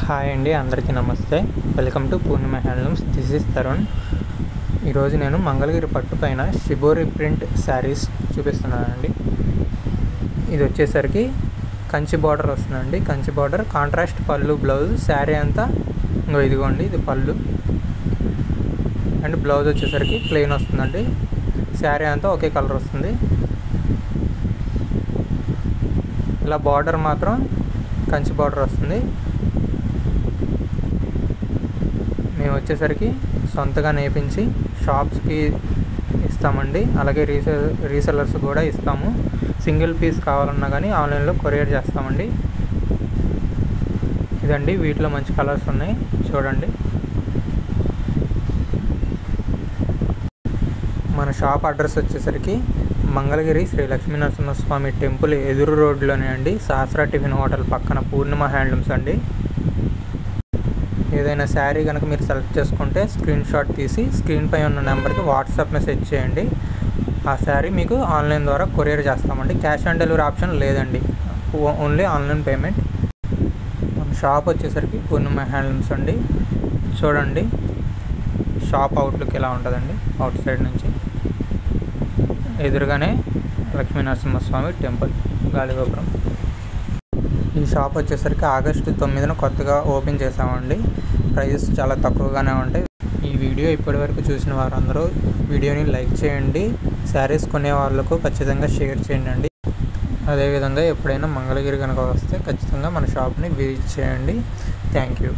Hi అండి, అందరికీ నమస్తే. Welcome to Purnima handlooms. This is Tarun. ఈరోజు నేను మంగళగిరి పట్టు పైన షిబోరి ప్రింట్ శారీస్ చూపిస్తున్నానండి. ఇది వచ్చేసరికి కంచి బార్డర్ వస్తుందండి. కంచి బార్డర్, కాంట్రాస్ట్ పళ్ళు, బ్లౌజ్. శారీ అంతా ఇదిగోండి, ఇది పళ్ళు అండ్ బ్లౌజ్ వచ్చేసరికి ప్లెయిన్ వస్తుందండి. శారీ అంతా ఒకే కలర్ వస్తుంది. ఇలా బార్డర్ మాత్రం కంచి బార్డర్ వస్తుంది. మేము వచ్చేసరికి సొంతగా నేర్పించి షాప్స్కి ఇస్తామండి. అలాగే రీసెల్లర్స్ కూడా ఇస్తాము. సింగిల్ పీస్ కావాలన్నా కానీ ఆన్లైన్లో కొరియర్ చేస్తామండి. ఇదండి, వీటిలో మంచి కలర్స్ ఉన్నాయి, చూడండి. మన షాప్ అడ్రస్ వచ్చేసరికి మంగళగిరి శ్రీ లక్ష్మీ నరసింహస్వామి టెంపుల్ ఎదురు రోడ్లోనే అండి, సహస్ర టిఫిన్ హోటల్ పక్కన పూర్ణిమ హ్యాండ్లూమ్స్ అండి. ఏదైనా శారీ కనుక మీరు సెలెక్ట్ చేసుకుంటే స్క్రీన్ షాట్ తీసి స్క్రీన్ పై ఉన్న నెంబర్కి వాట్సాప్ మెసేజ్ చేయండి. ఆ శారీ మీకు ఆన్లైన్ ద్వారా కొరియర్ చేస్తామండి. క్యాష్ ఆన్ డెలివరీ ఆప్షన్ లేదండి, ఓన్లీ ఆన్లైన్ పేమెంట్. మన షాప్ వచ్చేసరికి పూర్ణిమ హ్యాండ్లూమ్స్ అండి. చూడండి, షాప్ అవుట్లుక్ ఎలా ఉంటుందండి. అవుట్ సైడ్ నుంచి ఎదురుగానే లక్ష్మీ నరసింహస్వామి టెంపుల్, గాలిగోపురం. ఈ షాప్ వచ్చేసరికి ఆగస్టు 9న కొత్తగా ఓపెన్ చేసామండి. ప్రైజెస్ చాలా తక్కువగానే ఉంటాయి. ఈ వీడియో ఇప్పటివరకు చూసిన వారందరూ వీడియోని లైక్ చేయండి. శారీస్ కొనే వాళ్ళకు ఖచ్చితంగా షేర్ చేయండి. అదేవిధంగా ఎప్పుడైనా మంగళగిరి కనుక వస్తే ఖచ్చితంగా మన షాప్ని విజిట్ చేయండి. Thank you.